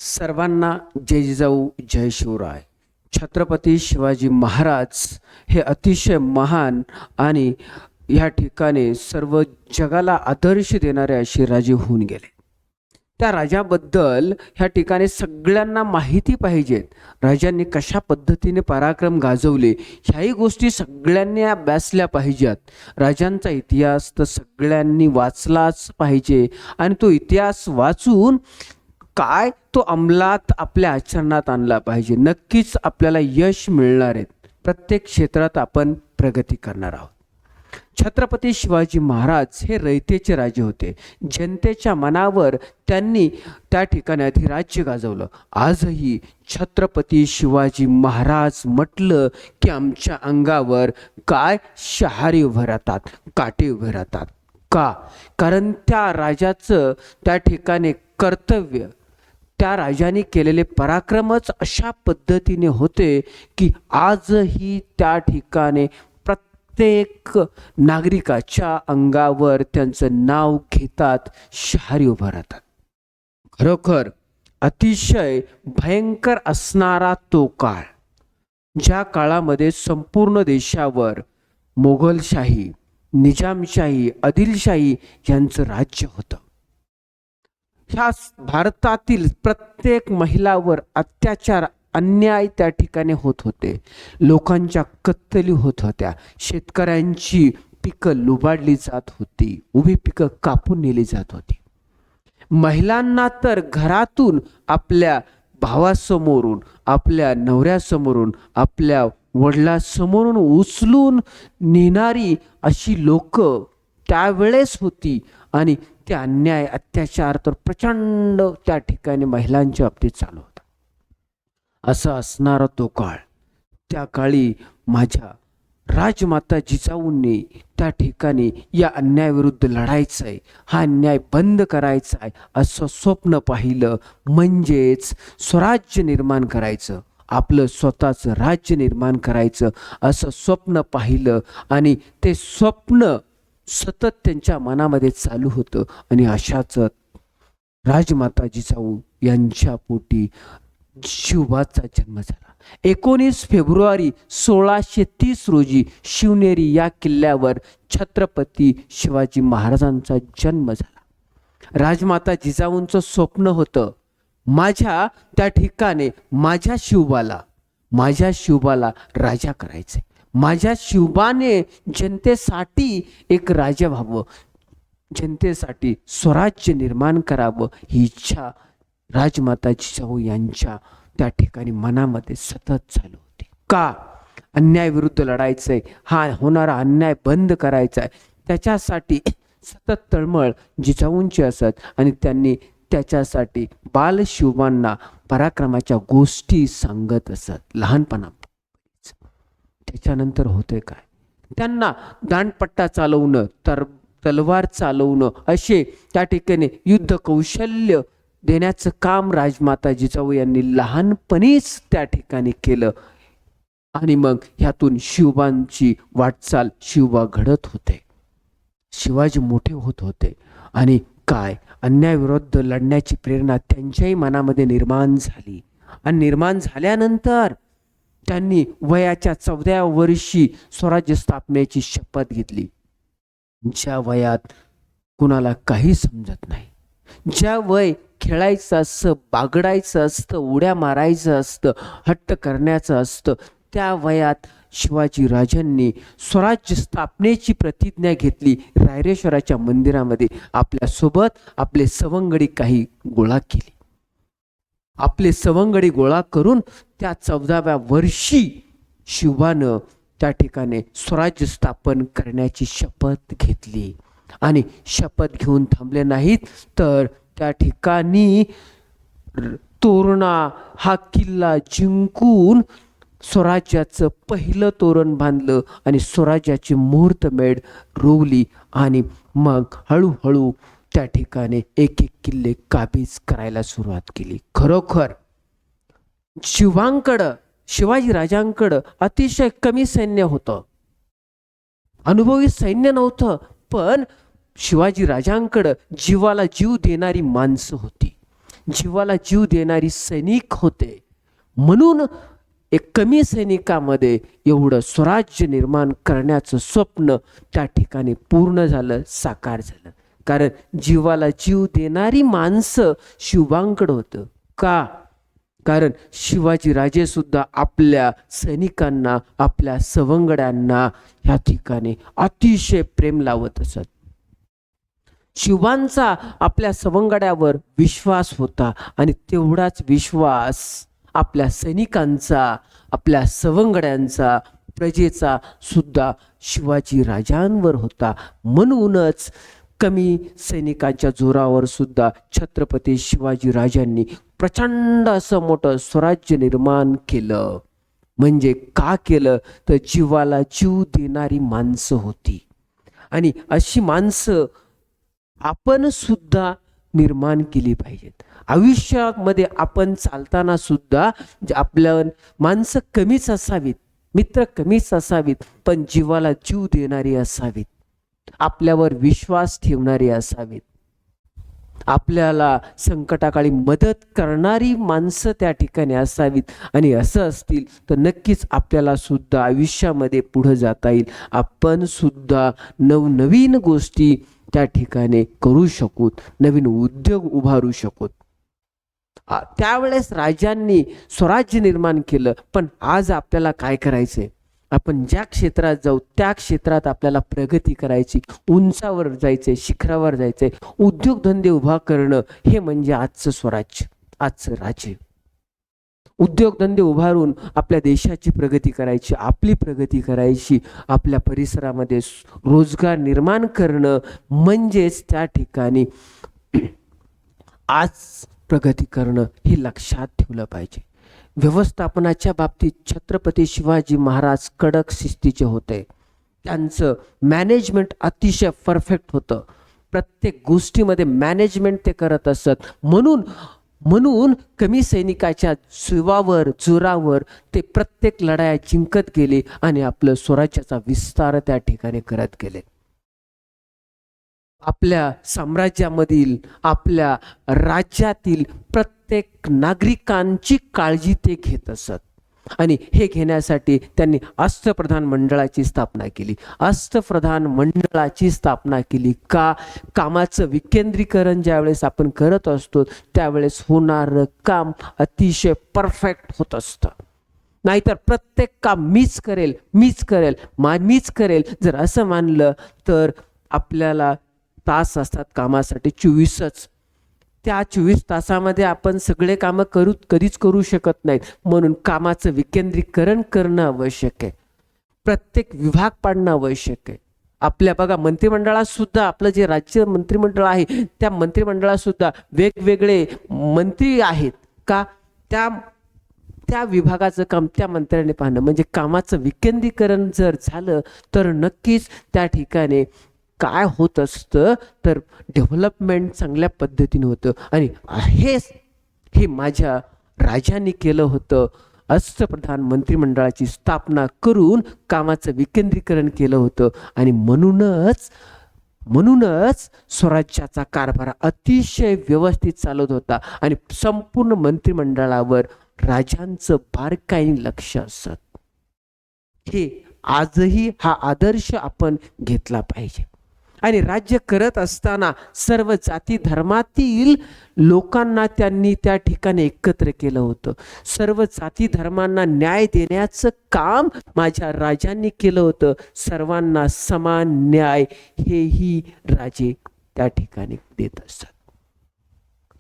सर्वांना जय जिजाऊ जय शिवराय. छत्रपती शिवाजी महाराज हे अतिशय महान आणि या ठिकाणी सर्व जगाला आदर्श देणारे असे राजे होऊन गेले. त्या राजाबद्दल ह्या ठिकाणी सगळ्यांना माहिती पाहिजेत. राजांनी कशा पद्धतीने पराक्रम गाजवले ह्याही गोष्टी सगळ्यांनी अभ्यासल्या पाहिजेत. राजांचा इतिहास तर सगळ्यांनी वाचलाच पाहिजे आणि तो इतिहास वाचून काय तो अंमलात आपल्या आचरणात आणला पाहिजे. नक्कीच आपल्याला यश मिळणार आहे. प्रत्येक क्षेत्रात आपण प्रगती करणार आहोत. छत्रपती शिवाजी महाराज हे रयतेचे राजे होते. जनतेच्या मनावर त्यांनी त्या ठिकाणी अधिराज्य गाजवलं. आजही छत्रपती शिवाजी महाराज म्हटलं की आमच्या अंगावर काय शहारे उभे राहतात, काटे उभे राहतात. का? कारण त्या राजाचं त्या ठिकाणी कर्तव्य, त्या राजाने केलेले पराक्रमच अशा पद्धतीने होते की आजही त्या ठिकाणी प्रत्येक नागरिकाच्या अंगावर त्यांचं नाव घेतात, शहारी उभं राहतात. खरोखर अतिशय भयंकर असणारा तो काळ, ज्या काळामध्ये संपूर्ण देशावर मोगलशाही, निजामशाही, आदिलशाही यांचं राज्य होतं. ह्या भारतातील प्रत्येक महिलावर अत्याचार, अन्याय त्या ठिकाणी होत होते. लोकांच्या कत्तली होत होत्या. शेतकऱ्यांची पिकं लुबाडली जात होती. उभी पिकं कापून नेली जात होती. महिलांना तर घरातून आपल्या भावासमोरून, आपल्या नवऱ्यासमोरून, आपल्या वडिलांसमोरून उचलून नेणारी अशी लोक त्यावेळेस होती. आणि ते अन्याय, अत्याचार तर प्रचंड त्या ठिकाणी महिलांच्या बाबतीत चालू होता. असं असणारा तो काळ, त्या काळी माझ्या राजमाता जिजाऊंनी त्या ठिकाणी या अन्यायाविरुद्ध लढायचं आहे, हा अन्याय बंद करायचा आहे असं स्वप्न पाहिलं. म्हणजेच स्वराज्य निर्माण करायचं, आपलं स्वतःचं राज्य निर्माण करायचं असं स्वप्न पाहिलं. आणि ते स्वप्न सतत त्यांच्या मनामध्ये चालू होतं. आणि अशाच राजमाता जिजाऊ यांच्या पोटी शिवबाचा जन्म झाला. 19 फेब्रुवारी 1630 रोजी शिवनेरी या किल्ल्यावर छत्रपती शिवाजी महाराजांचा जन्म झाला. राजमाता जिजाऊंचं स्वप्न होतं, माझ्या त्या ठिकाणी माझ्या शिवबाला राजा करायचे. माझ्या शिवबाने जनतेसाठी एक राजा व्हावं, जनतेसाठी स्वराज्य निर्माण करावं, ही इच्छा राजमाता जिजाऊ यांच्या त्या ठिकाणी मनामध्ये सतत चालू होती. का? अन्यायाविरुद्ध लढायचंय, हा होणारा अन्याय बंद करायचा आहे, त्याच्यासाठी सतत तळमळ जिजाऊंची असत. आणि त्यांनी त्याच्यासाठी बालशिवबांना पराक्रमाच्या गोष्टी सांगत असत लहानपणा. त्याच्यानंतर होते काय? त्यांना दांडपट्टा चालवणं, तलवार चालवणं असे त्या ठिकाणी युद्ध कौशल्य देण्याचं काम राजमाता जिजाऊ यांनी लहानपणीच त्या ठिकाणी केलं. आणि मग ह्यातून शिवबांची वाटचाल, शिवबा घडत होते, शिवाजी मोठे होत होते. आणि काय, अन्यायाविरुद्ध लढण्याची प्रेरणा त्यांच्याही मनामध्ये निर्माण झाली. आणि निर्माण झाल्यानंतर त्यांनी वयाच्या 14व्या वर्षी स्वराज्य स्थापनेची शपथ घेतली. ज्या वयात कुणाला काही समजत नाही, ज्या वय खेळायचं असतं, बागडायचं असतं, उड्या मारायचं असतं, हट्ट करण्याचं असतं, त्या वयात शिवाजी राजांनी स्वराज्य स्थापनेची प्रतिज्ञा घेतली. रायरेश्वराच्या मंदिरामध्ये आपल्यासोबत आपले सवंगडी काही गोळा केली. आपले सवंगडी गोळा करून त्या 14व्या वर्षी शिवबानं त्या ठिकाणी स्वराज्य स्थापन करण्याची शपथ घेतली. आणि शपथ घेऊन थांबले नाहीत, तर त्या ठिकाणी तोरणा हा किल्ला जिंकून स्वराज्याचं पहिलं तोरण बांधलं आणि स्वराज्याची मुहूर्तमेढ रोवली. आणि मग हळूहळू त्या ठिकाणी एक एक किल्ले काबीज करायला सुरुवात केली. खरोखर शिवाजी राजांकडं अतिशय कमी सैन्य होतं, अनुभवी सैन्य नव्हतं. पण शिवाजी राजांकडं जीवाला जीव देणारी माणसं होती. जीवाला जीव देणारी सैनिक होते. म्हणून एक कमी सैनिकामध्ये एवढं स्वराज्य निर्माण करण्याचं स्वप्न त्या ठिकाणी पूर्ण झालं, साकार झालं. कारण जीवाला जीव देणारी माणसं शिवांकडं होतं. का? कारण शिवाजी राजे सुद्धा आपल्या सैनिकांना, आपल्या सवंगड्यांना ह्या ठिकाणी अतिशय प्रेम लावत असत. शिवांचा आपल्या सवंगड्यावर विश्वास होता आणि तेवढाच विश्वास आपल्या सैनिकांचा, आपल्या सवंगड्यांचा, प्रजेचा सुद्धा शिवाजी राजांवर होता. म्हणूनच कमी सैनिकांच्या जोरावर सुद्धा छत्रपती शिवाजी राजांनी प्रचंड असं मोठं स्वराज्य निर्माण केलं. म्हणजे का केलं? तर जीवाला जीव देणारी माणसं होती. आणि अशी माणसं आपण सुद्धा निर्माण केली पाहिजेत. आयुष्यामध्ये आपण चालताना सुद्धा आपल्या माणसं कमीच असावीत, मित्र कमीच असावीत, पण जीवाला जीव देणारी असावीत, आपल्यावर विश्वास ठेवणारी असावीत, आपल्याला संकटाकाळी मदत करणारी माणसं त्या ठिकाणी असावीत. आणि असं असतील तर नक्कीच आपल्याला सुद्धा आयुष्यामध्ये पुढे जाता येईल. आपण सुद्धा नवनवीन गोष्टी त्या ठिकाणी करू शकू, नवीन उद्योग उभारू शकू. त्यावेळेस राजांनी स्वराज्य निर्माण केलं. पण आज आपल्याला काय करायचंय? आपण ज्या क्षेत्रात जाऊ त्या क्षेत्रात आपल्याला प्रगती करायची, उंचावर जायचंय, शिखरावर जायचंय, उद्योगधंदे उभा करणं, हे म्हणजे आजचं स्वराज्य, आजचं राज्य. उद्योगधंदे उभारून आपल्या देशाची प्रगती करायची, आपली प्रगती करायची, आपल्या परिसरामध्ये रोजगार निर्माण करणं म्हणजेच त्या ठिकाणी आज प्रगती करणं, हे लक्षात ठेवलं पाहिजे. व्यवस्थापनाच्या बाबतीत छत्रपती शिवाजी महाराज कडक शिस्तीचे होते. त्यांचं मॅनेजमेंट अतिशय परफेक्ट होतं. प्रत्येक गोष्टीमध्ये मॅनेजमेंट ते करत असत. म्हणून कमी सैनिकाच्या जोरावर ते प्रत्येक लढाया जिंकत गेले आणि आपलं स्वराज्याचा विस्तार त्या ठिकाणी करत गेले. आपल्या साम्राज्यामधील, आपल्या राज्यातील प्रत्येक नागरिकांची काळजी ते घेत असत. आणि हे घेण्यासाठी त्यांनी अष्टप्रधान मंडळाची स्थापना केली. अष्टप्रधान मंडळाची स्थापना केली का? कामाचं विकेंद्रीकरण ज्यावेळेस आपण करत असतो त्यावेळेस होणारं काम अतिशय परफेक्ट होत असतं. नाहीतर प्रत्येक काम मीच करेल जर असं मानलं तर आपल्याला तास असतात कामासाठी 24च. त्या 24 तासामध्ये आपण सगळे कामं कधीच करू शकत नाहीत. म्हणून कामाचं विकेंद्रीकरण करणं आवश्यक आहे. प्रत्येक विभाग पाडणं आवश्यक आहे. आपल्या बघा मंत्रिमंडळात सुद्धा, आपलं जे राज्य मंत्रिमंडळ आहे त्या मंत्रिमंडळात सुद्धा वेगवेगळे मंत्री आहेत का? त्या विभागाचं काम त्या मंत्र्याने पाहणं. म्हणजे कामाचं विकेंद्रीकरण जर झालं तर नक्कीच त्या ठिकाणी काय होत असतं तर डेव्हलपमेंट चांगल्या पद्धतीने होतं. आणि हे माझ्या राजांनी केलं होतं. अष्टप्रधान मंत्रिमंडळाची स्थापना करून कामाचं विकेंद्रीकरण केलं होतं. आणि म्हणूनच स्वराज्याचा कारभार अतिशय व्यवस्थित चालत होता. आणि संपूर्ण मंत्रिमंडळावर राजांचं बारकाईने लक्ष असत. हे आजही हा आदर्श आपण घेतला पाहिजे. आणि राज्य करत असताना सर्व जाती धर्मातील लोकांना त्यांनी त्या ठिकाणी एकत्र केलं होतं. सर्व जाती धर्मांना न्याय देण्याचं काम माझ्या राजांनी केलं होतं. सर्वांना समान न्याय हेही राजे त्या ठिकाणी देत असतात.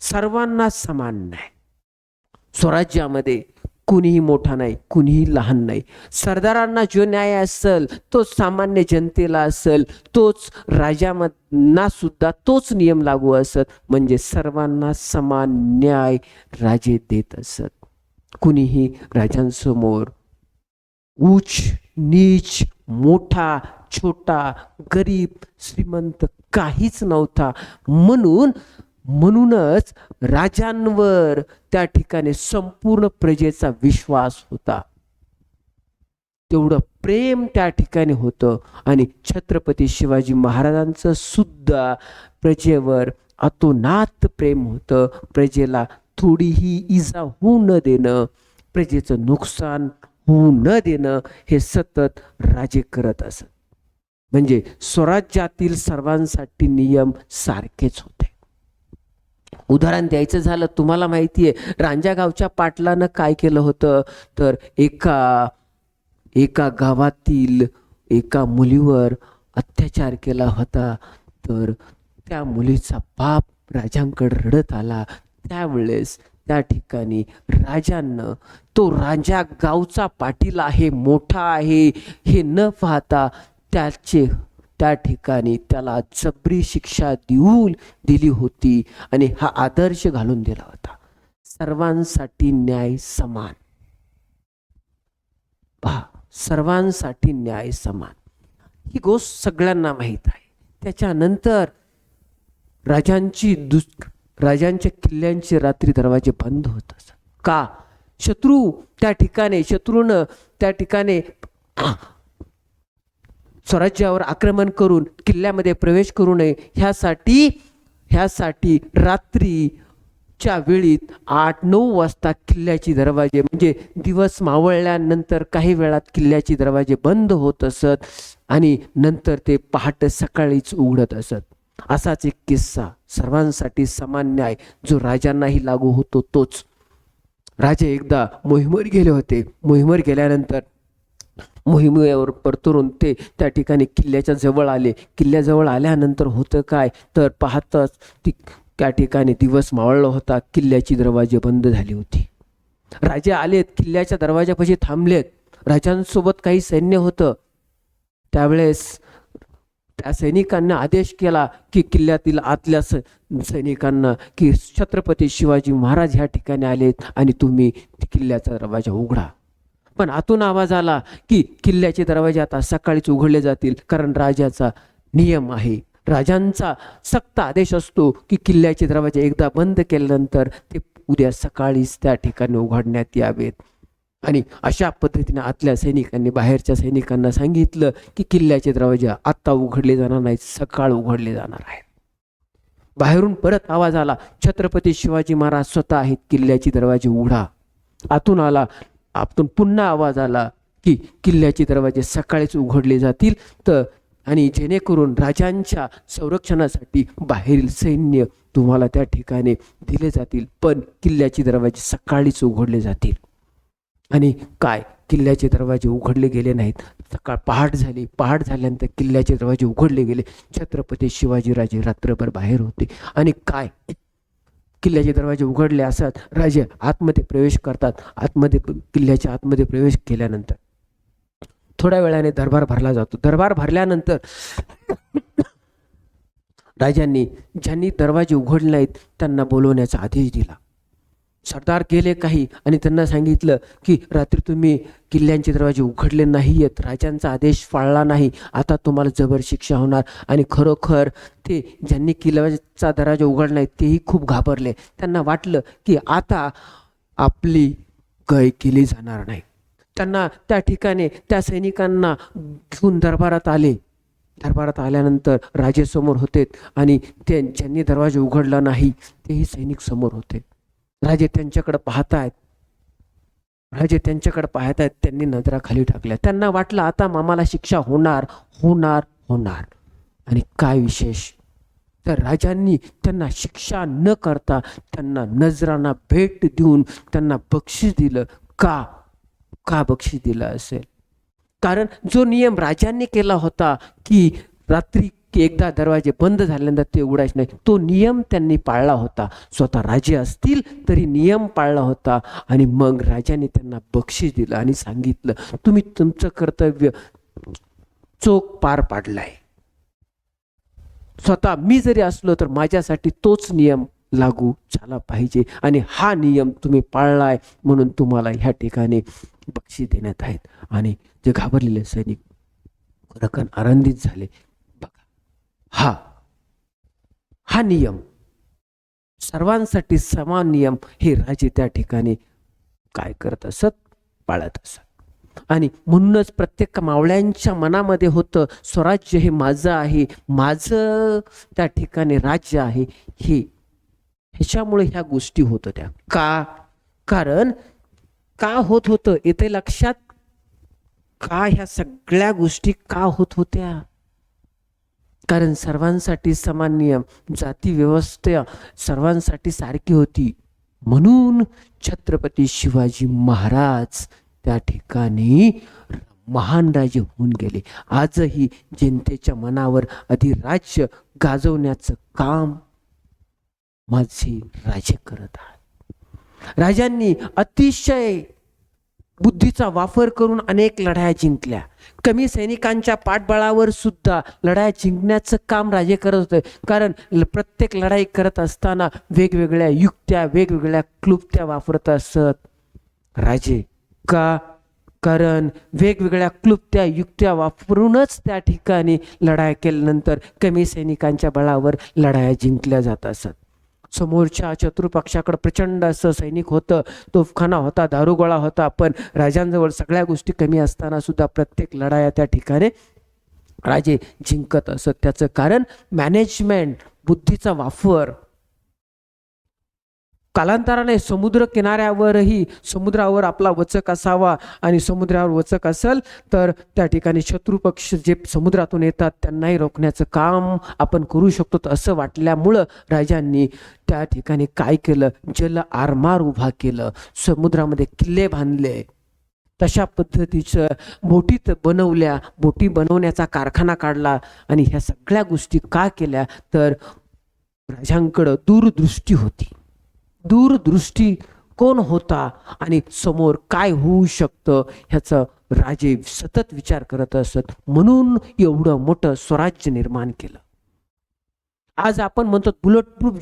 सर्वांना समान न्याय. स्वराज्यामध्ये कुणीही मोठा नाही, कुणीही लहान नाही. सरदारांना जो न्याय असेल तोच सामान्य जनतेला असेल, तोच राजांना सुद्धा तोच नियम लागू असत. म्हणजे सर्वांना समान न्याय राजे देत असत. कुणीही राजांसमोर उच्च नीच, मोठा छोटा, गरीब श्रीमंत काहीच नव्हता. म्हणूनच राजांवर त्या ठिकाणी संपूर्ण प्रजेचा विश्वास होता. तेवढं प्रेम त्या ठिकाणी होतं. आणि छत्रपती शिवाजी महाराजांचं सुद्धा प्रजेवर अतोनात प्रेम होतं. प्रजेला थोडीही इजा होऊ न देणं, प्रजेचं नुकसान होऊ न देणं हे सतत राजे करत असत. म्हणजे स्वराज्यातील सर्वांसाठी नियम सारखेच होते. उदाहरण द्यायचं झालं, तुम्हाला माहिती आहे रांजणगावच्या पाटलानं काय केलं होतं, तर एका गावातील एका मुलीवर अत्याचार केला होता. तर त्या मुलीचा बाप राजांकडे रडत आला. त्यावेळेस त्या ठिकाणी राजांना तो राजा गावचा पाटील आहे, मोठा आहे हे न पाहता त्या ठिकाणी त्याला जबरी शिक्षा दिली होती आणि हा आदर्श घालून दिला होता, सर्वांसाठी न्याय समान. पहा, सर्वांसाठी न्याय समान ही गोष्ट सगळ्यांना माहीत आहे. त्याच्यानंतर राजांच्या किल्ल्यांचे रात्री दरवाजे बंद होत असत. का? शत्रूनं त्या ठिकाणी स्वराज्यावर आक्रमण करून किल्ल्यामध्ये प्रवेश करू नये ह्यासाठी रात्रीच्या वेळीत 8-9 वाजता किल्ल्याची दरवाजे, म्हणजे दिवस मावळल्यानंतर काही वेळात किल्ल्याची दरवाजे बंद होत असत आणि नंतर ते पहाटे सकाळीच उघडत असत. असाच एक किस्सा, सर्वांसाठी समान न्याय जो राजांनाही लागू होतो तोच. राजे एकदा मोहिमेवर गेले होते. मोहिमेवर गेल्यानंतर मोहिमेवर परतून ते त्या ठिकाणी किल्ल्याच्या जवळ आले. किल्ल्याजवळ आल्यानंतर होतं काय, तर पाहताच त्या ठिकाणी दिवस मावळला होता. किल्ल्याची दरवाजे बंद झाली होती. राजे आलेत, किल्ल्याच्या दरवाजापाशी थांबलेत. राजांसोबत काही सैन्य होतं. त्यावेळेस त्या सैनिकांना आदेश केला की किल्ल्यातील आतल्या सैनिकांना की छत्रपती शिवाजी महाराज ह्या ठिकाणी आलेत आणि तुम्ही किल्ल्याचा दरवाजा उघडा. पण आतून आवाज आला की किल्ल्याचे दरवाजे आता सकाळीच उघडले जातील, कारण राजाचा नियम आहे. राजांचा सक्त आदेश असतो की किल्ल्याचे दरवाजे एकदा बंद केल्यानंतर ते उद्या सकाळीच त्या ठिकाणी उघडण्यात यावेत. आणि अशा पद्धतीने आतल्या सैनिकांनी बाहेरच्या सैनिकांना सांगितलं की किल्ल्याचे दरवाजे आत्ता उघडले जाणार नाहीत, सकाळ उघडले जाणार आहेत. बाहेरून परत आवाज आला, छत्रपती शिवाजी महाराज स्वतः आहेत, किल्ल्याचे दरवाजे उघडा. आतून पुन्हा आवाज आला की किल्ल्याचे दरवाजे सकाळीच उघडले जातील, आणि जेणेकरून राजांच्या संरक्षणासाठी बाहेरील सैन्य तुम्हाला त्या ठिकाणी दिले जातील, पण किल्ल्याचे दरवाजे सकाळीच उघडले जातील. आणि काय, किल्ल्याचे दरवाजे उघडले गेले नाहीत. पहाट झाल्यानंतर किल्ल्याचे दरवाजे उघडले गेले. छत्रपती शिवाजीराजे रात्रभर बाहेर होते. आणि काय, किल्ल्याचे दरवाजे उघडले असतात, राजे आतमध्ये प्रवेश करतात. किल्ल्याच्या आतमध्ये प्रवेश केल्यानंतर थोड्या वेळाने दरबार भरला जातो. दरबार भरल्यानंतर राजांनी ज्यांनी दरवाजे उघडले नाहीत त्यांना बोलवण्याचा आदेश दिला. सरदार गेले काही आणि त्यांना सांगितलं की रात्री तुम्ही किल्ल्यांचे दरवाजे उघडले नाहीयेत, राजांचा आदेश पाळला नाही, आता तुम्हाला जबर शिक्षा होणार. आणि खरोखर ते ज्यांनी किल्ल्याचा दरवाजा उघडला नाही तेही खूप घाबरले. त्यांना वाटलं की आता आपली गय केली जाणार नाही. त्यांना त्या ठिकाणी त्या सैनिकांना घेऊन दरबारात आले. दरबारात आल्यानंतर राजे समोर होते आणि ज्यांनी दरवाजा उघडला नाही तेही सैनिक समोर होते. राजे त्यांच्याकडे पाहतायत. त्यांनी नजरा खाली टाकल्या. त्यांना वाटलं आता मामाला शिक्षा होणार. आणि काय विशेष, तर राजांनी त्यांना शिक्षा न करता त्यांना नजरांना भेट देऊन त्यांना बक्षीस दिलं. का बक्षीस दिलं असेल? कारण जो नियम राजांनी केला होता की रात्री एकदा दरवाजे बंद झाल्यानंतर ते उघडायचे नाही, तो नियम त्यांनी पाळला होता. स्वतः राजे असतील तरी नियम पाळला होता. आणि मग राजाने त्यांना बक्षीस दिलं आणि सांगितलं, तुम्ही तुमचं कर्तव्य चोख पार पाडलाय. स्वतः मी जरी असलो तर माझ्यासाठी तोच नियम लागू झाला पाहिजे आणि हा नियम तुम्ही पाळलाय म्हणून तुम्हाला ह्या ठिकाणी बक्षीस देण्यात आहेत. आणि जे घाबरलेले सैनिक खरोखर आनंदित झाले. हा नियम, सर्वांसाठी समान नियम हे राजे त्या ठिकाणी काय करत असत, पाळत असत. आणि म्हणूनच प्रत्येक मावळ्यांच्या मनामध्ये होतं स्वराज्य हे माझं आहे, माझं त्या ठिकाणी राज्य आहे. ह्याच्यामुळे ह्या गोष्टी होत होत्या. कारण का होत होतं येते लक्षात? का ह्या सगळ्या गोष्टी का होत होत्या? कारण सर्वांसाठी समान नियम, जाती व्यवस्था सर्वांसाठी सारखी होती. म्हणून छत्रपती शिवाजी महाराज त्या ठिकाणी महान राजे होऊन गेले. आजही जनतेच्या मनावर अधिराज्य गाजवण्याचं काम माझे राजे करत आहेत. राजांनी अतिशय बुद्धीचा वापर करून अनेक लढाया जिंकल्या. कमी सैनिकांच्या पाठबळावर सुद्धा लढाया जिंकण्याचं काम राजे करत होते. कारण प्रत्येक लढाई करत असताना वेगवेगळ्या युक्त्या, वेगवेगळ्या क्लुप्त्या वापरत असत राजे. कारण वेगवेगळ्या क्लुप्त्या युक्त्या वापरूनच त्या ठिकाणी लढाया केल्यानंतर कमी सैनिकांच्या बळावर लढाया जिंकल्या जात असत. समोरच्या शत्रुपक्षाकडे प्रचंड असं सैनिक होतं, तोफखाना होता, दारुगोळा होता, पण राजांजवळ सगळ्या गोष्टी कमी असताना सुद्धा प्रत्येक लढाया त्या ठिकाणी राजे जिंकत असत. त्याचं कारण मॅनेजमेंट, बुद्धीचा वापर. कालांतराने समुद्र किनाऱ्यावरही समुद्रावर आपला वचक असावा आणि समुद्रावर वचक असेल तर त्या ठिकाणी शत्रुपक्ष जे समुद्रातून येतात त्यांनाही रोखण्याचं काम आपण करू शकतो. असं वाटल्यामुळं राजांनी त्या ठिकाणी काय केलं? जल आरमार उभा केलं, समुद्रामध्ये किल्ले बांधले. तशा पद्धतीचं बोटीत बनवल्या, बोटी बनवण्याचा कारखाना काढला. आणि ह्या सगळ्या गोष्टी का केल्या? तर राजांकडं दूरदृष्टी होती. दूरदृष्टी कोण होता आणि समोर काय होऊ शकतं ह्याचं राजे सतत विचार करत असत. म्हणून एवढं मोठं स्वराज्य निर्माण केलं. आज आपण म्हणतो बुलेट प्रूफ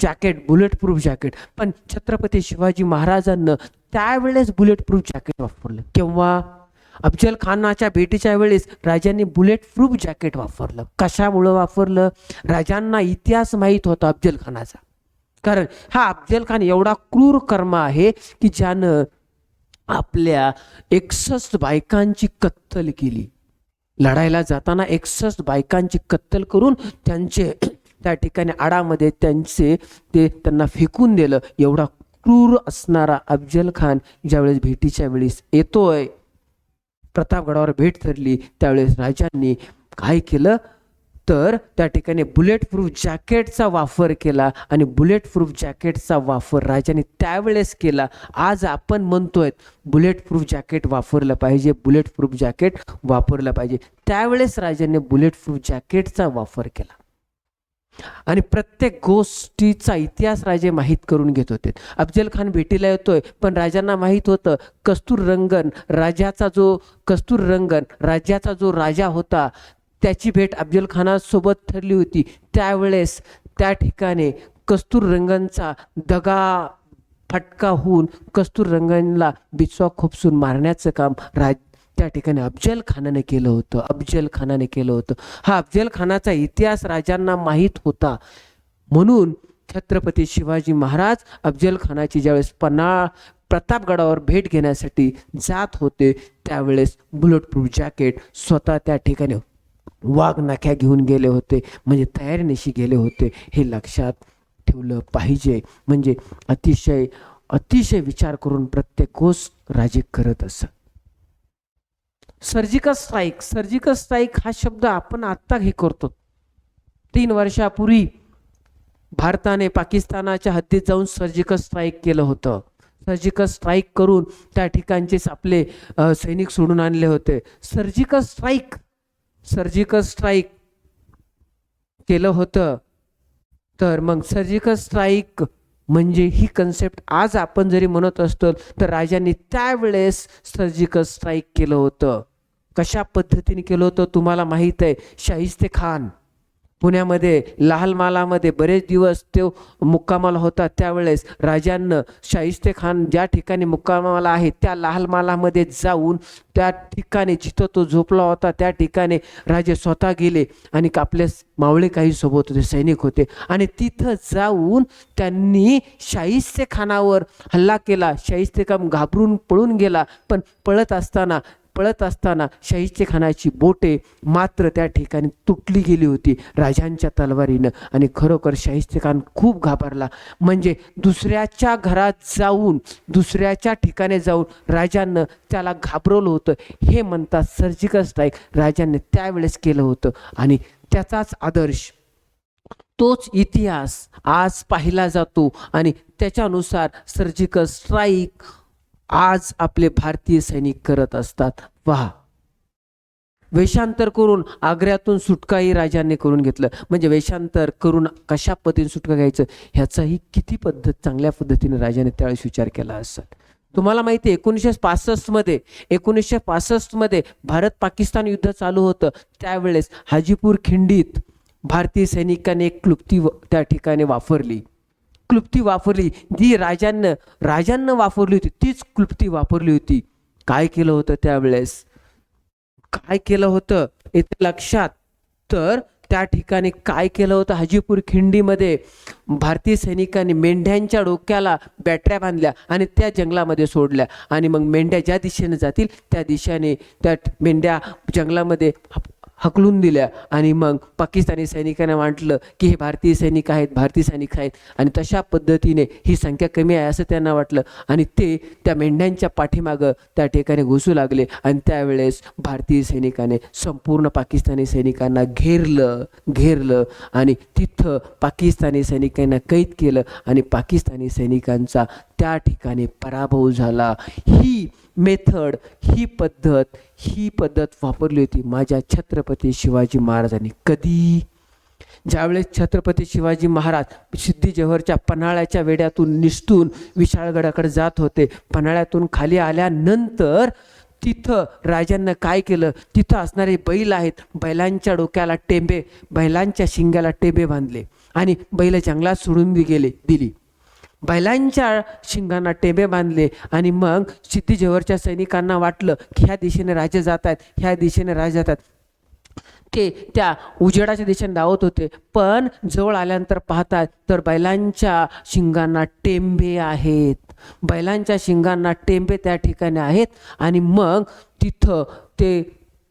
जॅकेट, पण छत्रपती शिवाजी महाराजांना त्यावेळेस बुलेट प्रूफ जॅकेट वापरलं. केव्हा? अफजल खानाच्या भेटीच्या वेळेस राजांनी बुलेट प्रूफ जॅकेट वापरलं. कशामुळं वापरलं? राजांना इतिहास माहीत होता अफजल खानाचा. कारण हा अफजल खान एवढा क्रूर कर्म आहे की ज्यानं आपल्या 61 बायकांची कत्तल केली. लढायला जाताना 61 बायकांची कत्तल करून त्यांचे त्या ठिकाणी आडामध्ये त्यांना फेकून दिलं. एवढा क्रूर असणारा अफजल खान ज्यावेळेस भेटीच्या वेळेस येतोय, प्रतापगडावर भेट धरली, त्यावेळेस राजांनी काय केलं तर त्या ठिकाणी बुलेट प्रूफ जॅकेटचा वापर केला. आणि बुलेट प्रूफ जॅकेटचा वापर राजाने त्यावेळेस केला. आज आपण म्हणतोय बुलेट प्रूफ जॅकेट वापरलं पाहिजे, बुलेट प्रूफ जॅकेट वापरलं पाहिजे. त्यावेळेस राजाने बुलेट प्रूफ जॅकेटचा वापर केला. आणि प्रत्येक गोष्टीचा इतिहास राजे माहीत करून घेत होते. अफजल खान भेटीला येतोय, पण राजांना माहीत होतं कस्तुररंगन राज्याचा जो राजा होता त्याची भेट अफजल खानासोबत ठरली होती. त्यावेळेस त्या ठिकाणी कस्तुररंगनचा दगा फटका होऊन कस्तुररंगनला बिचवा खोपसून मारण्याचं काम त्या ठिकाणी अफजल खानाने केलं होतं. हा अफजल खानाचा इतिहास राजांना माहीत होता. म्हणून छत्रपती शिवाजी महाराज अफजल खानाची ज्यावेळेस प्रतापगडावर भेट घेण्यासाठी जात होते त्यावेळेस बुलेट प्रूफ जॅकेट स्वतः त्या ठिकाणी वाघनख्या घेऊन गेले होते, म्हणजे तयारीनिशी गेले होते. हे लक्षात ठेवलं पाहिजे. म्हणजे अतिशय विचार करून प्रत्येक गोष्ट राजे करत असत. सर्जिकल स्ट्राईक हा शब्द आपण आत्ता हे करतो. 3 वर्षापूर्वी भारताने पाकिस्तानाच्या हद्दीत जाऊन सर्जिकल स्ट्राईक केलं होतं. सर्जिकल स्ट्राईक करून त्या ठिकाणचे आपले सैनिक सोडून आणले होते. सर्जिकल स्ट्राईक केलं होतं. तर मग सर्जिकल स्ट्राईक म्हणजे ही कन्सेप्ट आज आपण जरी म्हणत असतो तर राजांनी त्यावेळेस सर्जिकल स्ट्राईक केलं होतं. कशा पद्धतीने केलं होतं तुम्हाला माहीत आहे. शाहिस्ते खान पुण्यामध्ये लालमालामध्ये बरेच दिवस तो मुक्कामाला होता. त्यावेळेस राजांना शाहिस्ते खान ज्या ठिकाणी मुक्कामाला आहे त्या लालमालामध्ये जाऊन त्या ठिकाणी जिथं तो झोपला होता त्या ठिकाणी राजे स्वतः गेले आणि आपले मावळे काही सोबत होते, सैनिक होते, आणि तिथं जाऊन त्यांनी शाहिस्ते खानावर हल्ला केला. शाहिस्ते खान घाबरून पळून गेला. पण पळत असताना पळत असताना शाहिस्तेखानाची बोटे मात्र त्या ठिकाणी तुटली गेली होती राजांच्या तलवारीनं. आणि खरोखर शाहिस्तेखान खूप घाबरला. म्हणजे दुसऱ्याच्या घरात जाऊन, दुसऱ्याच्या ठिकाणी जाऊन राजांना त्याला घाबरवलं होतं. हे म्हणतात सर्जिकल स्ट्राईक राजांनी त्यावेळेस केलं होतं. आणि त्याचाच आदर्श, तोच इतिहास आज पाहिला जातो. आणि त्याच्यानुसार सर्जिकल स्ट्राईक आज आपले भारतीय सैनिक करत असतात. पहा, वेषांतर करून आग्र्यातून सुटकाही राजांनी करून घेतलं. म्हणजे वेषांतर करून कशा पद्धतीने सुटका घ्यायचं ह्याचाही किती चांगल्या पद्धतीने राजाने त्यावेळेस विचार केला असत. तुम्हाला माहिती आहे 1965 मध्ये भारत पाकिस्तान युद्ध चालू होतं. त्यावेळेस हाजीपूर खिंडीत भारतीय सैनिकांनी एक क्लुप्ती त्या ठिकाणी वापरली. जी राजांना वापरली होती, तीच क्लुप्ती वापरली होती. काय केलं होतं त्यावेळेस, काय केलं होतं इथे लक्षात. तर त्या ठिकाणी काय केलं होतं, हाजीपूर खिंडीमध्ये भारतीय सैनिकांनी मेंढ्यांच्या डोक्याला बॅटऱ्या बांधल्या आणि त्या जंगलामध्ये सोडल्या. आणि मग मेंढ्या ज्या दिशेने जातील त्या दिशेने त्या मेंढ्या जंगलामध्ये हकलून दिल्या. आणि मग पाकिस्तानी सैनिकांना वाटलं की हे भारतीय सैनिक आहेत. आणि तशा पद्धतीने ही संख्या कमी आहे असं त्यांना वाटलं. आणि ते त्या मेंढ्यांच्या पाठीमागं त्या ठिकाणी घुसू लागले. आणि त्यावेळेस भारतीय सैनिकाने संपूर्ण पाकिस्तानी सैनिकांना घेरलं आणि तिथं पाकिस्तानी सैनिकांना कैद केलं. आणि पाकिस्तानी सैनिकांचा त्या ठिकाणी पराभव झाला. ही पद्धत वापरली होती माझ्या छत्रपती शिवाजी महाराजांनी. कधी, ज्यावेळेस छत्रपती शिवाजी महाराज सिद्धी जोहरच्या पन्हाळ्याच्या वेढ्यातून निसटून विशाळगडाकडे जात होते. पन्हाळ्यातून खाली आल्यानंतर तिथं राजांना काय केलं, तिथं असणारे बैल आहेत, बैलांच्या डोक्याला बैलांच्या शिंगाला टेंबे बांधले आणि बैल जंगलात सोडून दिली. बैलांच्या शिंगांना टेंबे बांधले. आणि मग सिद्धी जोहरच्या सैनिकांना वाटलं की ह्या दिशेने राजे जात आहेत. ते त्या उजेडाच्या दिशेने धावत होते. पण जवळ आल्यानंतर पाहतात तर बैलांच्या शिंगांना टेंबे त्या ठिकाणी आहेत. आणि मग तिथं ते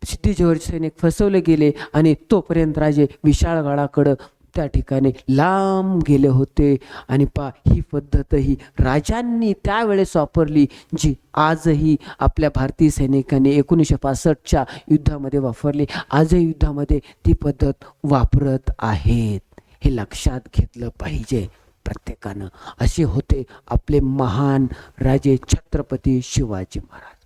सिद्धी जोहरचे सैनिक फसवले गेले. आणि तोपर्यंत राजे विशाळगडाकडं त्या ठिकाणी लांब गेले होते. आणि ही पद्धतही राजांनी त्यावेळेस वापरली, जी आजही आपल्या भारतीय सैनिकांनी 1965च्या युद्धामध्ये वापरली. आजही युद्धामध्ये ती पद्धत वापरत आहेत. हे लक्षात घेतलं पाहिजे प्रत्येकानं. असे होते आपले महान राजे छत्रपती शिवाजी महाराज.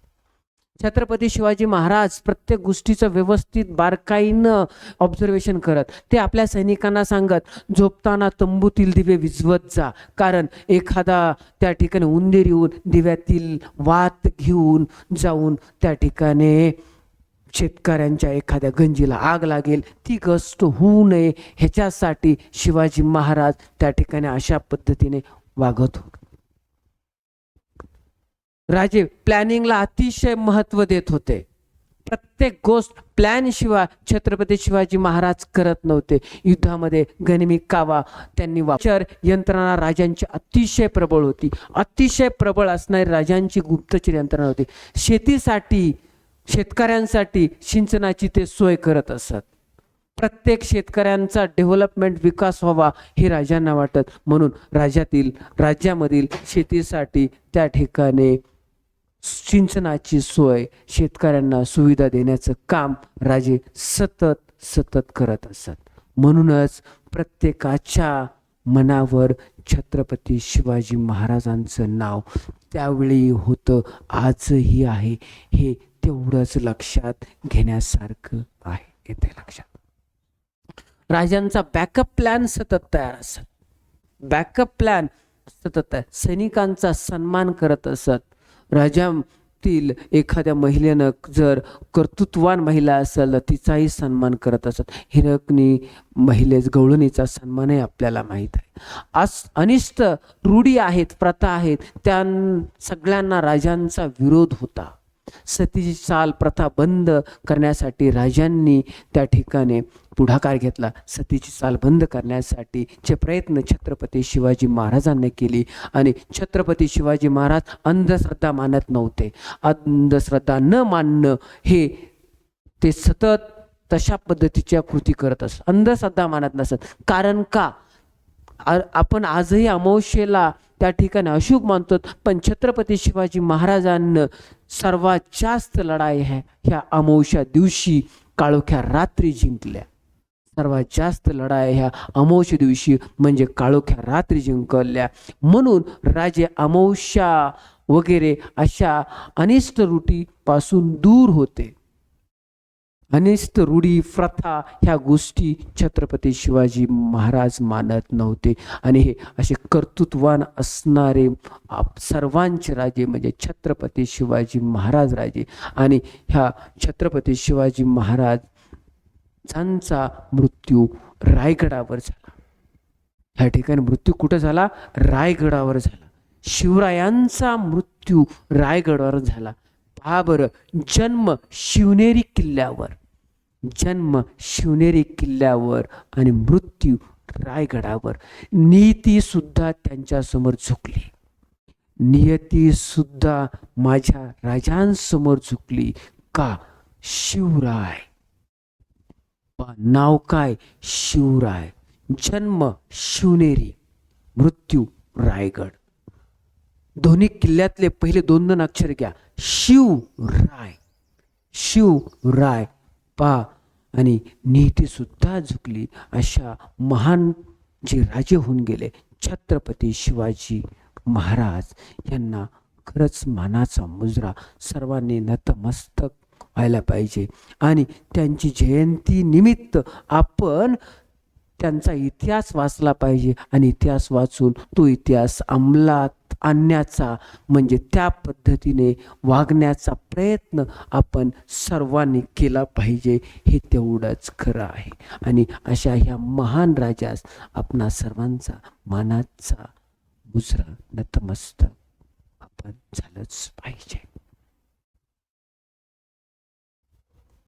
छत्रपती शिवाजी महाराज प्रत्येक गोष्टीचं व्यवस्थित बारकाईनं ऑब्झर्वेशन करत, ते आपल्या सैनिकांना सांगत, झोपताना तंबूतील दिवे विझवत जा, कारण एखादा त्या ठिकाणी उंदीर येऊन दिव्यातील वात घेऊन जाऊन त्या ठिकाणी शेतकऱ्यांच्या एखाद्या गंजीला आग लागेल, ती गोष्ट होऊ नये ह्याच्यासाठी शिवाजी महाराज त्या ठिकाणी अशा पद्धतीने वागत होते. राजे प्लॅनिंगला अतिशय महत्त्व देत होते. प्रत्येक गोष्ट प्लॅन शिवाय छत्रपती शिवाजी महाराज करत नव्हते. युद्धामध्ये गनिमी कावा त्यांनी वापर यंत्रणा राजांची अतिशय प्रबळ होती. अतिशय प्रबळ असणारी राजांची गुप्तचर यंत्रणा होती. शेतकऱ्यांसाठी सिंचनाची ते सोय करत असत. प्रत्येक शेतकऱ्यांचा डेव्हलपमेंट विकास व्हावा हे राजांना वाटत. म्हणून राज्यामधील शेतीसाठी त्या ठिकाणी सिंचनाची सोय, शेतकऱ्यांना सुविधा देण्याचं काम राजे सतत करत असत. म्हणूनच प्रत्येकाच्या मनावर छत्रपती शिवाजी महाराजांचं नाव त्यावेळी होतं, आजही आहे. हे तेवढंच लक्षात घेण्यासारखं आहे. येते लक्षात. राजांचा बॅकअप प्लॅन सतत तयार असत. सैनिकांचा सन्मान करत असत. राज्यातील एखाद्या महिलेनं जर कर्तृत्ववान महिला असेल तर तिचाही सन्मान करत असत. हिरकणी गवळणीचा सन्मानही आपल्याला माहीत आहे. अनिष्ट रूढी आहेत, प्रथा आहेत, त्या सगळ्यांना राजांचा विरोध होता. सतीची चाल प्रथा बंद करण्यासाठी राजांनी त्या ठिकाणी पुढाकार घेतला. सतीची चाल बंद करण्यासाठीचे प्रयत्न छत्रपती शिवाजी महाराजांनी केली. आणि छत्रपती शिवाजी महाराज अंधश्रद्धा मानत नव्हते. अंधश्रद्धा न मानणं हे ते सतत तशा पद्धतीच्या कृती करत असत, अंधश्रद्धा मानत नसत. कारण का आपण आजही अमावस्येला त्या ठिकाणी अशुभ मानतो, पण छत्रपती शिवाजी महाराजांना सर्वात जास्त लढाई ह्या अमावस्या दिवशी काळोख्या रात्री जिंकल्या. सर्वात जास्त लढाई ह्या अमावस्या दिवशी म्हणजे काळोख्या रात्री जिंकल्या. म्हणून राजे अमावस्या वगैरे अशा अनिष्ट रूढीपासून दूर होते. अनिष्ट रूढी प्रथा ह्या गोष्टी छत्रपती शिवाजी महाराज मानत नव्हते. आणि हे असे कर्तृत्ववान असणारे सर्वांचे राजे म्हणजे छत्रपती शिवाजी महाराज राजे. आणि ह्या छत्रपती शिवाजी महाराजांचा मृत्यू रायगडावर झाला. ह्या ठिकाणी मृत्यू कुठं झाला? रायगडावर झाला. शिवरायांचा मृत्यू रायगडावर झाला. पहा बरं, जन्म शिवनेरी किल्ल्यावर, जन्म शिवनेरी किल्ल्यावर आणि मृत्यू रायगडावर. नीती सुद्धा त्यांच्या समोर झुकली. नियती सुद्धा माझ्या राजांसमोर झुकली. का? शिवराय. नाव काय? शिवराय. जन्म शिवनेरी, मृत्यू रायगड. दोन्ही किल्ल्यातले पहिले 2 अक्षर घ्या, शिवराय. शिवराय पा. आणि नीती सुद्धा झुकली. अशा महान जे राजे होऊन गेले छत्रपती शिवाजी महाराज यांना खरंच मानाचा मुजरा सर्वांनी नतमस्तक व्हायला पाहिजे. आणि त्यांची जयंती निमित्त आपण त्यांचा इतिहास वाचला पाहिजे. आणि इतिहास वाचून तो इतिहास अंमलात आणण्याचा म्हणजे त्या पद्धतीने वागण्याचा प्रयत्न आपण सर्वांनी केला पाहिजे. हे तेवढंच खरं आहे. आणि अशा ह्या महान राजास आपणा सर्वांचा मानाचा मुजरा नतमस्तक आपण झालंच पाहिजे.